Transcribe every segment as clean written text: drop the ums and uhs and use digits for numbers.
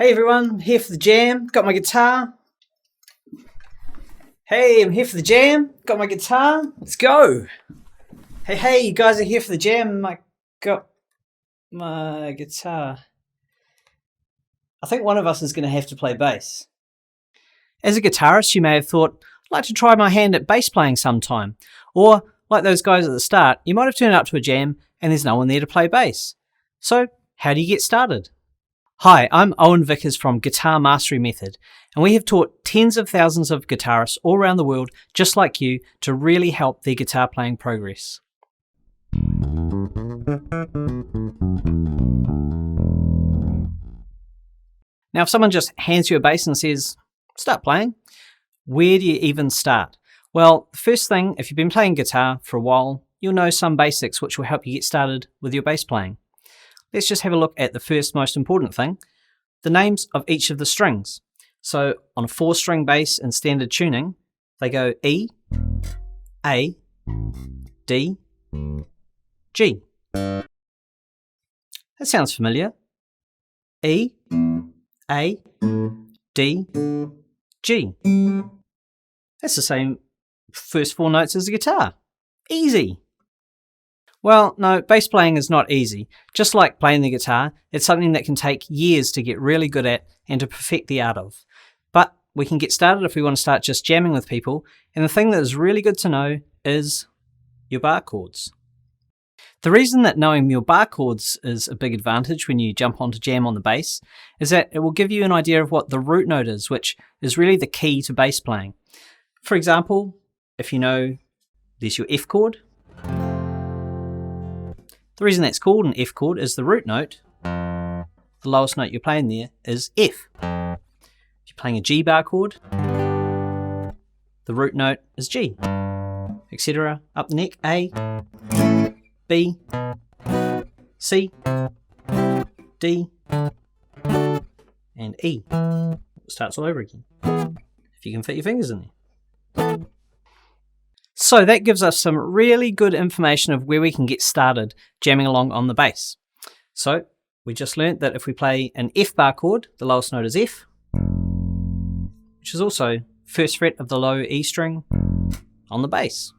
Hey everyone, I'm here for the jam, got my guitar. Hey, I'm here for the jam, got my guitar, let's go. Hey, you guys are here for the jam, I got my guitar. I think one of us is going to have to play bass. As a guitarist, you may have thought, I'd like to try my hand at bass playing sometime. Or, like those guys at the start, you might have turned up to a jam and there's no one there to play bass. So, how do you get started? Hi, I'm Owen Vickers from Guitar Mastery Method, and we have taught tens of thousands of guitarists all around the world, just like you, to really help their guitar playing progress. Now, if someone just hands you a bass and says, start playing, where do you even start? Well, the first thing, if you've been playing guitar for a while, you'll know some basics which will help you get started with your bass playing. Let's just have a look at the first most important thing, the names of each of the strings. So on a 4-string bass in standard tuning, they go E, A, D, G. That sounds familiar. E, A, D, G. That's the same first 4 notes as a guitar. Easy. Well, no, bass playing is not easy. Just like playing the guitar, it's something that can take years to get really good at and to perfect the art of. But we can get started if we want to start just jamming with people, and the thing that is really good to know is your bar chords. The reason that knowing your bar chords is a big advantage when you jump on to jam on the bass is that it will give you an idea of what the root note is, which is really the key to bass playing. For example, if you know there's your F chord. The reason that's called an F chord is the root note, the lowest note you're playing there, is F. If you're playing a G bar chord, the root note is G, etc. Up the neck, A, B, C, D, and E. It starts all over again, if you can fit your fingers in there. So that gives us some really good information of where we can get started jamming along on the bass. So we just learnt that if we play an F bar chord, the lowest note is F, which is also first fret of the low E string on the bass.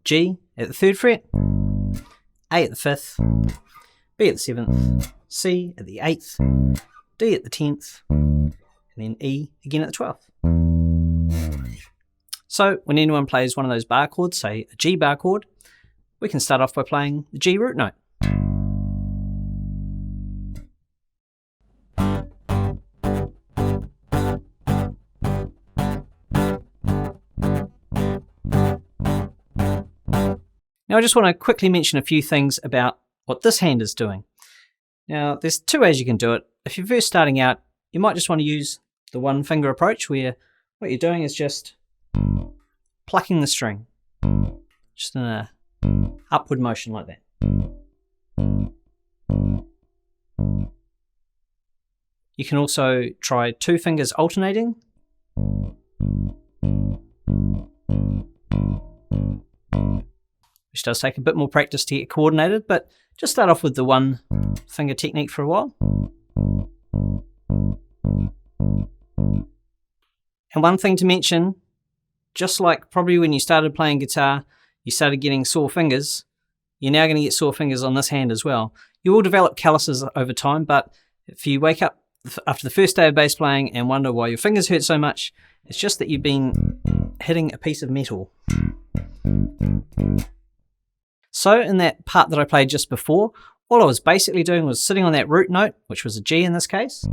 G at the 3rd fret, A at the 5th, B at the 7th, C at the 8th, D at the 10th, and then E again at the 12th. So when anyone plays one of those bar chords, say a G bar chord, we can start off by playing the G root note. Now I just want to quickly mention a few things about what this hand is doing. Now there's 2 ways you can do it. If you're first starting out, you might just want to use the 1-finger approach, where what you're doing is just plucking the string, just in a upward motion like that. You can also try 2 fingers alternating, which does take a bit more practice to get coordinated, but just start off with the 1-finger technique for a while. And one thing to mention, just like probably when you started playing guitar, you started getting sore fingers, you're now going to get sore fingers on this hand as well. You will develop calluses over time, but if you wake up after the first day of bass playing and wonder why your fingers hurt so much, it's just that you've been hitting a piece of metal. So in that part that I played just before, all I was basically doing was sitting on that root note, which was a G in this case,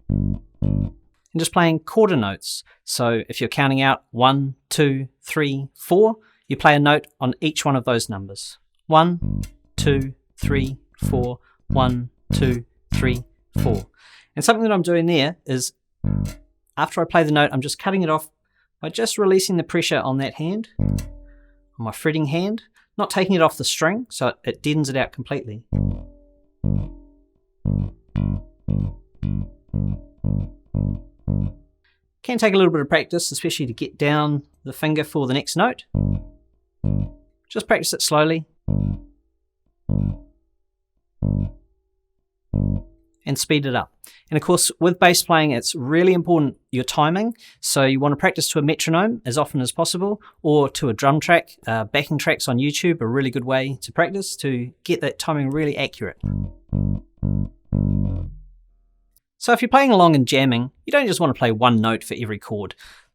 and just playing quarter notes. So if you're counting out 1, 2, 3, 4, you play a note on each one of those numbers. 1, 2, 3, 4, 1, 2, 3, 4. And something that I'm doing there is, after I play the note, I'm just cutting it off by just releasing the pressure on that hand, on my fretting hand, not taking it off the string, so it deadens it out completely. Can take a little bit of practice, especially to get down the finger for the next note. Just practice it slowly. and speed it up. And of course, with bass playing, it's really important your timing. So you want to practice to a metronome as often as possible, or to a drum track. Backing tracks on YouTube are a really good way to practice to get that timing really accurate. So if you're playing along and jamming, you don't just want to play one note for every chord.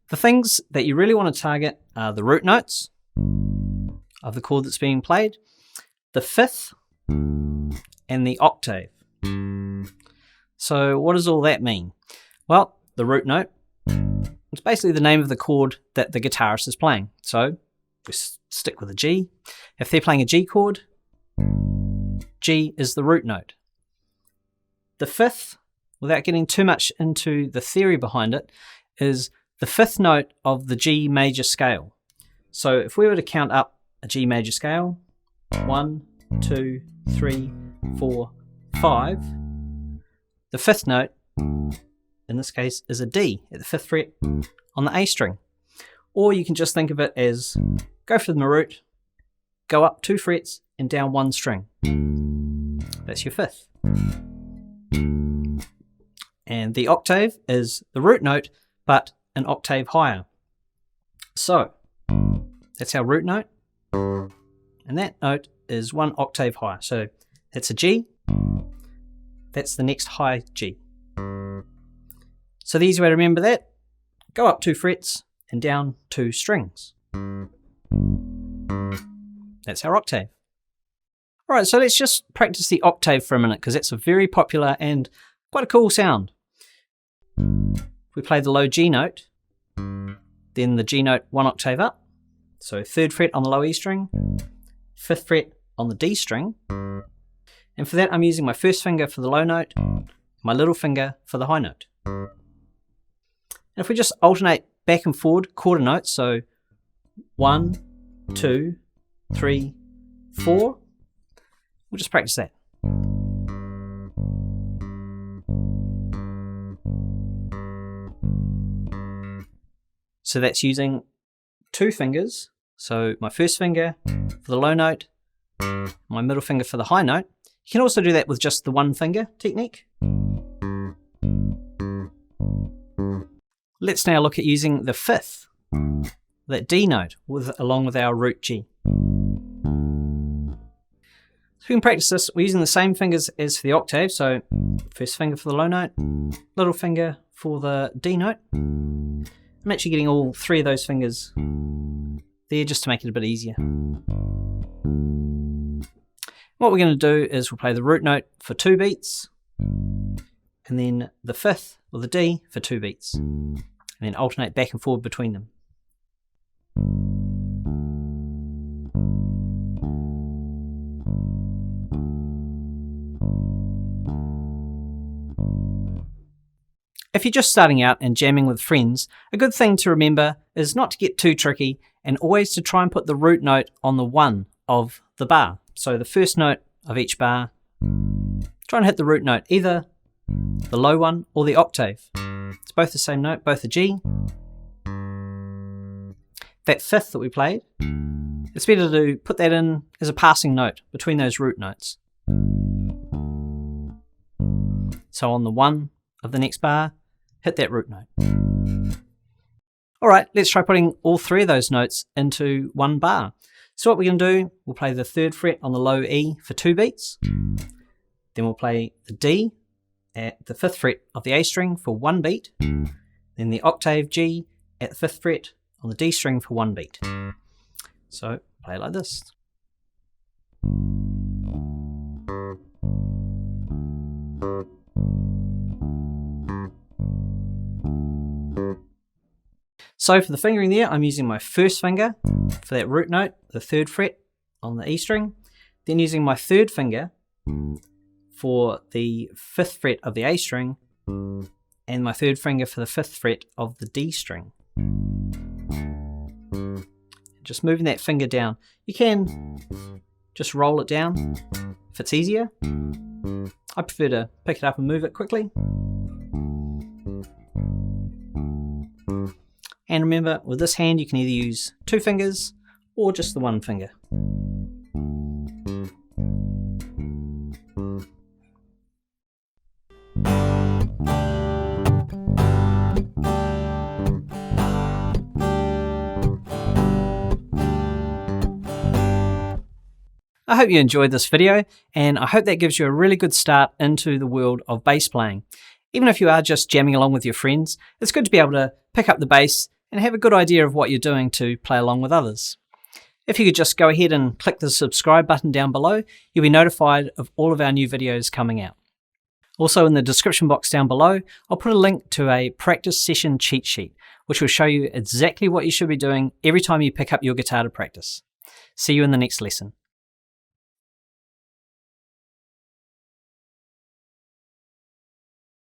The things that you really want to target are the root notes of the chord that's being played, the fifth, and the octave. So what does all that mean? Well, the root note is basically the name of the chord that the guitarist is playing. So we stick with a G. If they're playing a G chord, G is the root note. The fifth, without getting too much into the theory behind it, is the fifth note of the G major scale. So if we were to count up a G major scale, 1, 2, 3, 4, 5, the fifth note, in this case, is a D at the 5th fret on the A string. Or you can just think of it as go for the root, go up 2 frets and down 1 string. That's your fifth. And the octave is the root note, but an octave higher. So that's our root note, and that note is 1 octave higher. So that's a G, that's the next high G. So the easy way to remember that, go up 2 frets and down 2 strings. That's our octave. Alright, so let's just practice the octave for a minute, because that's a very popular and quite a cool sound. We play the low G note, then the G note 1 octave up, so 3rd fret on the low E string, 5th fret on the D string, and for that I'm using my first finger for the low note, my little finger for the high note. And if we just alternate back and forward quarter notes, so 1, 2, 3, 4, we'll just practice that. So that's using 2 fingers. So my first finger for the low note, my middle finger for the high note. You can also do that with just the 1 finger technique. Let's now look at using the fifth, that D note, along with our root G. So we can practice this. We're using the same fingers as for the octave. So first finger for the low note, little finger for the D note. I'm actually getting all 3 of those fingers there just to make it a bit easier. What we're going to do is we'll play the root note for 2 beats, and then the fifth, or the D, for 2 beats, and then alternate back and forward between them. If you're just starting out and jamming with friends, a good thing to remember is not to get too tricky, and always to try and put the root note on the 1 of the bar. So the first note of each bar, try and hit the root note, either the low one or the octave. It's both the same note, both a G. That fifth that we played, it's better to put that in as a passing note between those root notes. So on the 1 of the next bar, hit that root note. Alright, let's try putting all 3 of those notes into 1 bar. So what we're going to do, we'll play the 3rd fret on the low E for 2 beats. Then we'll play the D at the 5th fret of the A string for 1 beat. Then the octave G at the 5th fret on the D string for 1 beat. So play like this. So for the fingering there, I'm using my first finger for that root note, the 3rd fret on the E string, then using my 3rd finger for the 5th fret of the A string, and my 3rd finger for the 5th fret of the D string. Just moving that finger down. You can just roll it down if it's easier. I prefer to pick it up and move it quickly. And remember, with this hand you can either use 2 fingers or just the 1 finger. I hope you enjoyed this video, and I hope that gives you a really good start into the world of bass playing. Even if you are just jamming along with your friends, it's good to be able to pick up the bass and have a good idea of what you're doing to play along with others. If you could just go ahead and click the subscribe button down below, you'll be notified of all of our new videos coming out. Also, in the description box down below, I'll put a link to a practice session cheat sheet, which will show you exactly what you should be doing every time you pick up your guitar to practice. See you in the next lesson.